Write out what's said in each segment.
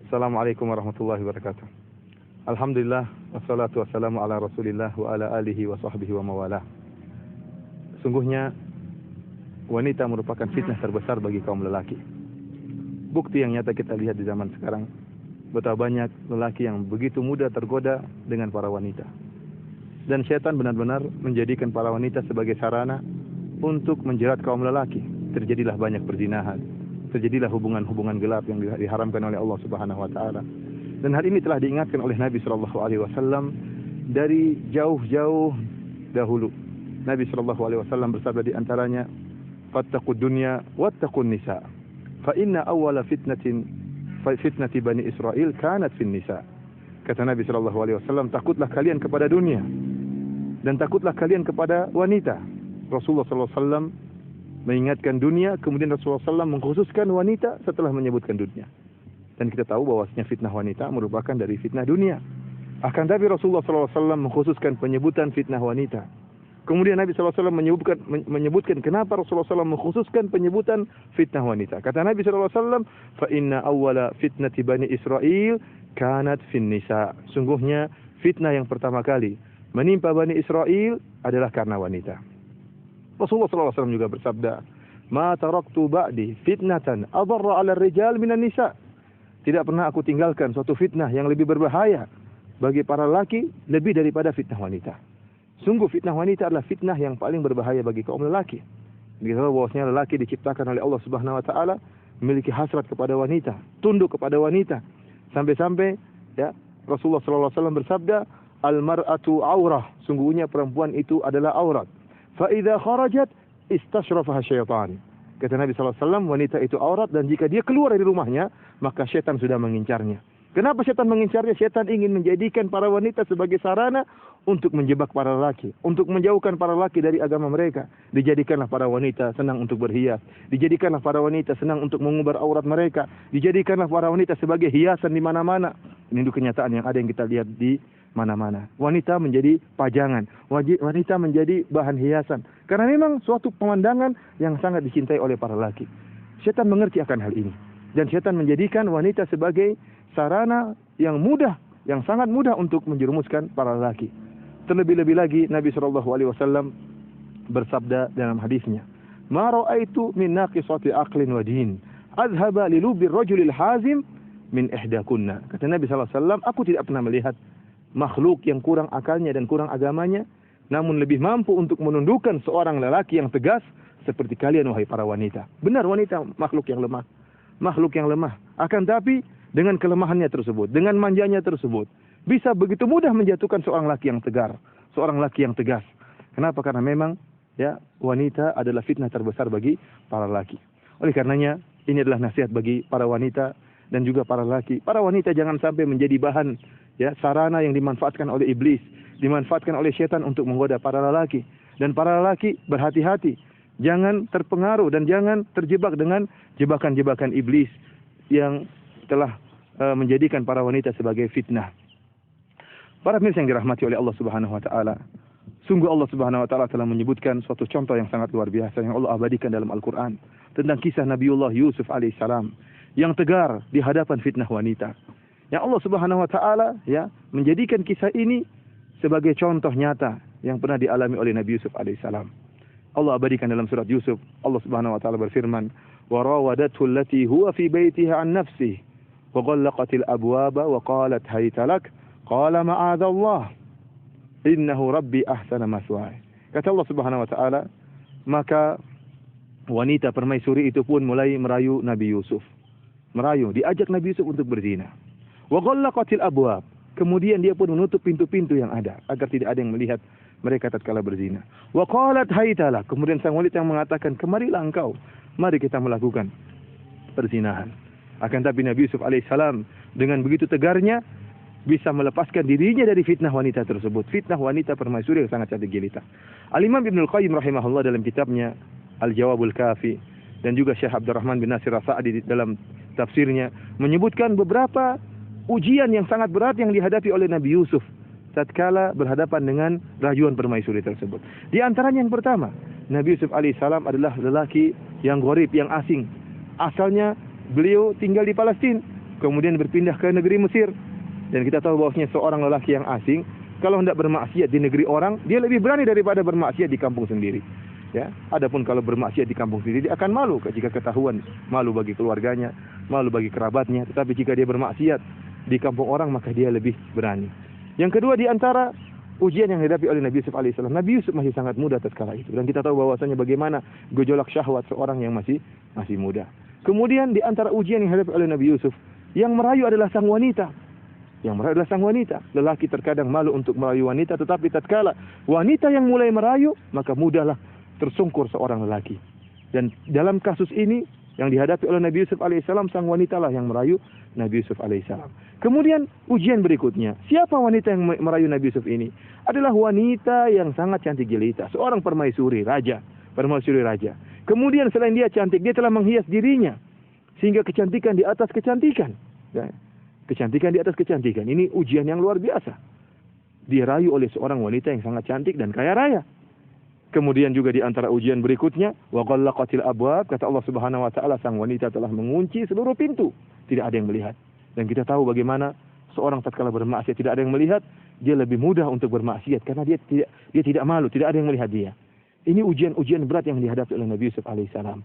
Assalamualaikum warahmatullahi wabarakatuh. Alhamdulillah, wassalatu wassalamu ala rasulillah wa ala alihi wa sahbihi wa mawalah. Sungguhnya, wanita merupakan fitnah terbesar bagi kaum lelaki. Bukti yang nyata kita lihat di zaman sekarang, betapa banyak lelaki yang begitu mudah tergoda dengan para wanita. Dan syaitan benar-benar menjadikan para wanita sebagai sarana untuk menjerat kaum lelaki. Terjadilah banyak perzinahan, terjadilah hubungan-hubungan gelap yang diharamkan oleh Allah Subhanahu wa taala. Dan hal ini telah diingatkan oleh Nabi sallallahu alaihi wasallam dari jauh-jauh dahulu. Nabi sallallahu alaihi wasallam bersabda di antaranya, "Fattaqud dunya wattaqun nisa. Fa inna awwala fitnati Bani Israil kanat fin nisa." Kata Nabi sallallahu alaihi wasallam, takutlah kalian kepada dunia dan takutlah kalian kepada wanita. Rasulullah sallallahu alaihi wasallam mengingatkan dunia, kemudian Rasulullah SAW mengkhususkan wanita setelah menyebutkan dunia. Dan kita tahu bahwasanya fitnah wanita merupakan dari fitnah dunia. Akan tapi Rasulullah SAW mengkhususkan penyebutan fitnah wanita. Kemudian Nabi SAW menyebutkan kenapa Rasulullah SAW mengkhususkan penyebutan fitnah wanita. Kata Nabi SAW, "Fa inna awwala fitnati Bani Israil kanat fin nisa." Sungguhnya fitnah yang pertama kali menimpa Bani Israil adalah karena wanita. Rasulullah SAW juga bersabda, "Ma taraktu ba'di fitnatan adarra 'ala ar-rijal minan nisa." Tidak pernah aku tinggalkan suatu fitnah yang lebih berbahaya bagi para lelaki lebih daripada fitnah wanita. Sungguh fitnah wanita adalah fitnah yang paling berbahaya bagi kaum lelaki. Kita tahu bahwasanya lelaki diciptakan oleh Allah Subhanahu wa taala memiliki hasrat kepada wanita, tunduk kepada wanita. Sampai-sampai ya Rasulullah SAW bersabda, "Al-mar'atu aurah." Sungguhnya perempuan itu adalah aurat. Fa'idha kharajat istashrafaha syaitan. Kata Nabi SAW, wanita itu aurat dan jika dia keluar dari rumahnya, maka syaitan sudah mengincarnya. Kenapa syaitan mengincarnya? Syaitan ingin menjadikan para wanita sebagai sarana untuk menjebak para lelaki, untuk menjauhkan para lelaki dari agama mereka. Dijadikanlah para wanita senang untuk berhias. Dijadikanlah para wanita senang untuk mengumbar aurat mereka. Dijadikanlah para wanita sebagai hiasan di mana-mana. Ini itu kenyataan yang ada yang kita lihat di mana-mana. Wanita menjadi pajangan, wanita menjadi bahan hiasan. Karena memang suatu pemandangan yang sangat dicintai oleh para lelaki. Syaitan mengerti akan hal ini. Dan syaitan menjadikan wanita sebagai sarana yang mudah, yang sangat mudah untuk menjerumuskan para lelaki. Terlebih-lebih lagi Nabi SAW bersabda dalam hadisnya, "Ma ra'aitu min naqisati aqlin wa din, adhaba li lubir rajulil hazim min ihdakunna." Kata Nabi SAW, aku tidak pernah melihat makhluk yang kurang akalnya dan kurang agamanya, namun lebih mampu untuk menundukkan seorang lelaki yang tegas seperti kalian, wahai para wanita. Benar, wanita makhluk yang lemah. Makhluk yang lemah. Akan tapi dengan kelemahannya tersebut, dengan manjanya tersebut, bisa begitu mudah menjatuhkan seorang lelaki yang tegar, seorang lelaki yang tegas. Kenapa? Karena memang ya wanita adalah fitnah terbesar bagi para lelaki. Oleh karenanya, ini adalah nasihat bagi para wanita dan juga para lelaki. Para wanita jangan sampai menjadi bahan ya sarana yang dimanfaatkan oleh iblis, dimanfaatkan oleh syaitan untuk menggoda para lelaki. Dan para lelaki berhati-hati, jangan terpengaruh dan jangan terjebak dengan jebakan-jebakan iblis yang telah menjadikan para wanita sebagai fitnah. Para pemirsa yang dirahmati oleh Allah Subhanahu wa taala, sungguh Allah Subhanahu wa taala telah menyebutkan suatu contoh yang sangat luar biasa yang Allah abadikan dalam Al-Qur'an tentang kisah Nabiullah Yusuf alaihissalam yang tegar di hadapan fitnah wanita. Yang Allah Subhanahu wa taala ya menjadikan kisah ini sebagai contoh nyata yang pernah dialami oleh Nabi Yusuf alaihissalam. Allah abadikan dalam surat Yusuf, Allah Subhanahu wa taala berfirman, "Wa rawadathu allati huwa fi baitiha an nafsihi wa ghallaqatil abwaba wa qalat hayta lak qala ma'adallah innahu rabbi ahsana maswaya." Kata Allah Subhanahu wa taala, maka wanita permaisuri itu pun mulai merayu Nabi Yusuf. Merayu, diajak Nabi Yusuf untuk berzina. Wa ghallaqatil abwab. Kemudian dia pun menutup pintu-pintu yang ada agar tidak ada yang melihat mereka tatkala berzina. Wa qalat haytala. Kemudian sang wanita yang mengatakan, "Kemarilah engkau, mari kita melakukan perzinahan." Akan tapi Nabi Yusuf alaihissalam dengan begitu tegarnya bisa melepaskan dirinya dari fitnah wanita tersebut. Fitnah wanita permaisuri yang sangat cantik jelita. Al-Imam Ibnul Qayyim rahimahullah dalam kitabnya Al-Jawabul Kafi dan juga Syekh Abdurrahman bin Nasir As-Sa'di dalam tafsirnya menyebutkan beberapa ujian yang sangat berat yang dihadapi oleh Nabi Yusuf tatkala berhadapan dengan rayuan permaisuri tersebut. Di antaranya yang pertama, Nabi Yusuf alaihissalam adalah lelaki yang gharib, yang asing. Asalnya beliau tinggal di Palestina, kemudian berpindah ke negeri Mesir. Dan kita tahu bahwasanya seorang lelaki yang asing kalau hendak bermaksiat di negeri orang, dia lebih berani daripada bermaksiat di kampung sendiri. Ya, adapun kalau bermaksiat di kampung sendiri, dia akan malu jika ketahuan, malu bagi keluarganya, malu bagi kerabatnya. Tetapi jika dia bermaksiat di kampung orang, maka dia lebih berani. Yang kedua, di antara ujian yang dihadapi oleh Nabi Yusuf alaihissalam, Nabi Yusuf masih sangat muda tatkala itu, dan kita tahu bahwasanya bagaimana gejolak syahwat seorang yang masih muda. Kemudian di antara ujian yang dihadapi oleh Nabi Yusuf, yang merayu adalah sang wanita. Yang merayu adalah sang wanita. Lelaki terkadang malu untuk merayu wanita, tetapi tatkala wanita yang mulai merayu, maka mudahlah tersungkur seorang lelaki. Dan dalam kasus ini yang dihadapi oleh Nabi Yusuf alaihissalam, sang wanita lah yang merayu Nabi Yusuf alaihissalam. Kemudian ujian berikutnya, siapa wanita yang merayu Nabi Yusuf ini? Adalah wanita yang sangat cantik jelita, seorang permaisuri raja. Kemudian selain dia cantik, dia telah menghias dirinya sehingga kecantikan di atas kecantikan. Kecantikan di atas kecantikan. Ini ujian yang luar biasa. Dirayu oleh seorang wanita yang sangat cantik dan kaya raya. Kemudian juga di antara ujian berikutnya, wa ghallaqatil abwab, kata Allah Subhanahu wa taala, sang wanita telah mengunci seluruh pintu, tidak ada yang melihat. Dan kita tahu bagaimana seorang tatkala bermaksiat tidak ada yang melihat, dia lebih mudah untuk bermaksiat karena dia tidak malu, tidak ada yang melihat dia. Ini ujian-ujian berat yang dihadapi oleh Nabi Yusuf alaihissalam.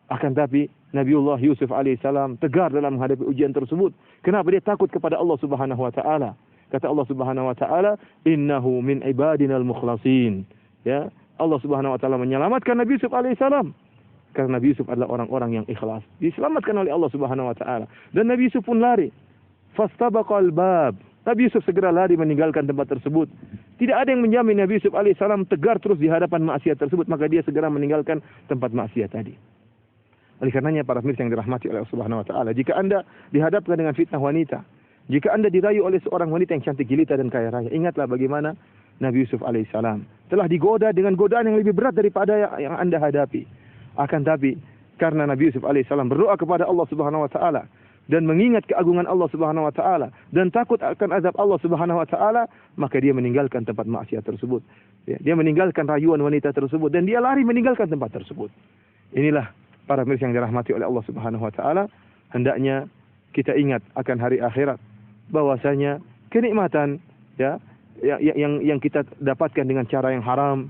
Akan tapi Nabiullah Yusuf alaihissalam tegar dalam menghadapi ujian tersebut. Kenapa? Dia takut kepada Allah Subhanahu wa taala. Kata Allah Subhanahu wa taala, "Innahu min ibadinal mukhlasin." Ya, Allah Subhanahu wa taala menyelamatkan Nabi Yusuf alaihissalam karena Nabi Yusuf adalah orang-orang yang ikhlas. Diselamatkan oleh Allah Subhanahu wa taala. Dan Nabi Yusuf pun lari. Fastabaqal bab. Nabi Yusuf segera lari meninggalkan tempat tersebut. Tidak ada yang menjamin Nabi Yusuf alaihissalam tegar terus di hadapan maksiat tersebut, maka dia segera meninggalkan tempat maksiat tadi. Oleh karenanya para pemirsa yang dirahmati oleh Allah Subhanahu wa taala, jika Anda dihadapkan dengan fitnah wanita, jika Anda dirayu oleh seorang wanita yang cantik jelita dan kaya raya, ingatlah bagaimana Nabi Yusuf alaihissalam telah digoda dengan godaan yang lebih berat daripada yang Anda hadapi. Akan tapi karena Nabi Yusuf alaihissalam berdoa kepada Allah Subhanahu wa taala dan mengingat keagungan Allah Subhanahu wa taala dan takut akan azab Allah Subhanahu wa taala, maka dia meninggalkan tempat maksiat tersebut. Dia meninggalkan rayuan wanita tersebut dan dia lari meninggalkan tempat tersebut. Inilah para pemirsa yang dirahmati oleh Allah Subhanahu wa taala, hendaknya kita ingat akan hari akhirat, bahwasanya kenikmatan yang kita dapatkan dengan cara yang haram,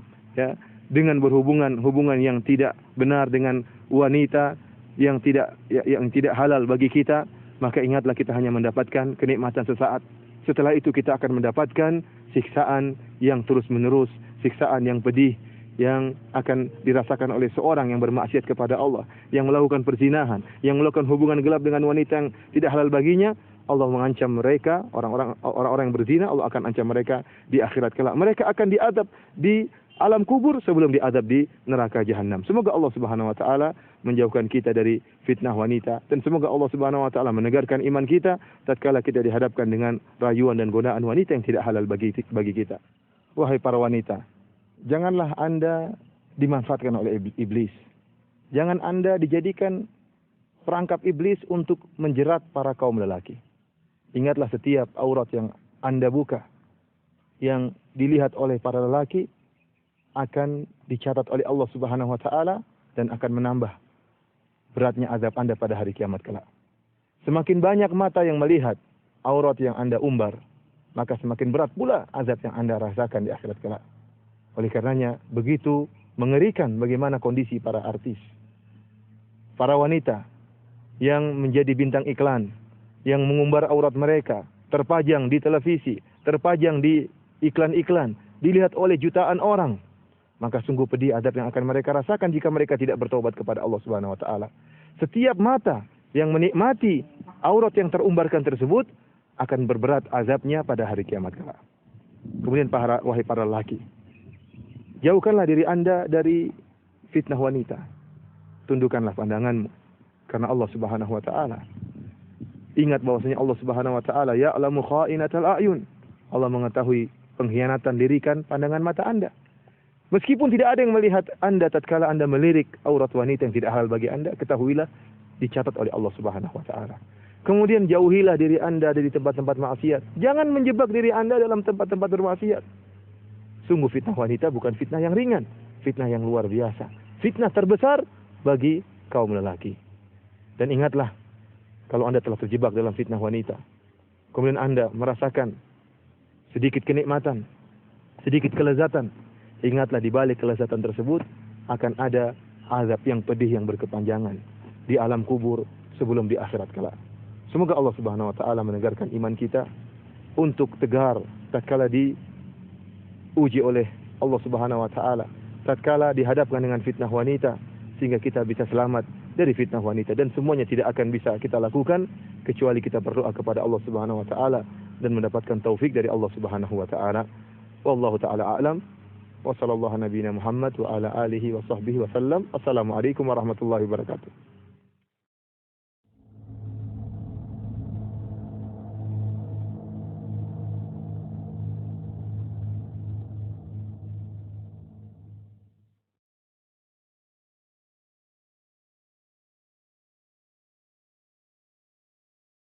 dengan hubungan yang tidak benar dengan wanita yang tidak halal bagi kita, maka ingatlah kita hanya mendapatkan kenikmatan sesaat. Setelah itu kita akan mendapatkan siksaan yang terus-menerus, siksaan yang pedih yang akan dirasakan oleh seorang yang bermaksiat kepada Allah, yang melakukan perzinahan, yang melakukan hubungan gelap dengan wanita yang tidak halal baginya. Allah mengancam mereka, orang-orang yang berzina, Allah akan ancam mereka di akhirat kelak. Mereka akan diadab di alam kubur sebelum diadab di neraka jahanam. Semoga Allah Subhanahu wa taala menjauhkan kita dari fitnah wanita, dan semoga Allah Subhanahu wa taala menegarkan iman kita tatkala kita dihadapkan dengan rayuan dan godaan wanita yang tidak halal bagi kita. Wahai para wanita, janganlah Anda dimanfaatkan oleh iblis. Jangan Anda dijadikan perangkap iblis untuk menjerat para kaum lelaki. Ingatlah setiap aurat yang Anda buka, yang dilihat oleh para lelaki, akan dicatat oleh Allah Subhanahu wa taala dan akan menambah beratnya azab Anda pada hari kiamat kelak. Semakin banyak mata yang melihat aurat yang Anda umbar, maka semakin berat pula azab yang Anda rasakan di akhirat kelak. Oleh karenanya begitu mengerikan bagaimana kondisi para artis, para wanita yang menjadi bintang iklan, yang mengumbar aurat mereka, terpajang di televisi, terpajang di iklan-iklan, dilihat oleh jutaan orang. Maka sungguh pedih azab yang akan mereka rasakan jika mereka tidak bertobat kepada Allah Subhanahu wa taala. Setiap mata yang menikmati aurat yang terumbarkan tersebut akan berberat azabnya pada hari kiamat kelak. Kemudian wahai para lelaki, jauhkanlah diri Anda dari fitnah wanita. Tundukkanlah pandanganmu karena Allah Subhanahu wa taala. Ingat bahwasanya Allah Subhanahu wa taala ya'lamu kha'inatal a'yun. Allah mengetahui pengkhianatan lirikan pandangan mata Anda. Meskipun tidak ada yang melihat Anda tatkala Anda melirik aurat wanita yang tidak halal bagi Anda, ketahuilah dicatat oleh Allah Subhanahu wa taala. Kemudian jauhilah diri Anda dari tempat-tempat maksiat. Jangan menjebak diri Anda dalam tempat-tempat bermaksiat. Sungguh fitnah wanita bukan fitnah yang ringan, fitnah yang luar biasa. Fitnah terbesar bagi kaum lelaki. Dan ingatlah, kalau Anda telah terjebak dalam fitnah wanita, kemudian Anda merasakan sedikit kenikmatan, sedikit kelezatan, ingatlah di balik kelezatan tersebut akan ada azab yang pedih yang berkepanjangan di alam kubur sebelum di akhirat kelak. Semoga Allah Subhanahu wa taala menegarkan iman kita untuk tegar tatkala diuji oleh Allah Subhanahu wa taala, tatkala dihadapkan dengan fitnah wanita, sehingga kita bisa selamat dari fitnah wanita, dan semuanya tidak akan bisa kita lakukan kecuali kita berdoa kepada Allah Subhanahu wa taala dan mendapatkan taufik dari Allah Subhanahu wa taala. Wallahu taala a'lam. Wa sallallahu nabiyana Muhammad wa ala alihi wa sahbihi wa sallam. Assalamualaikum warahmatullahi wabarakatuh.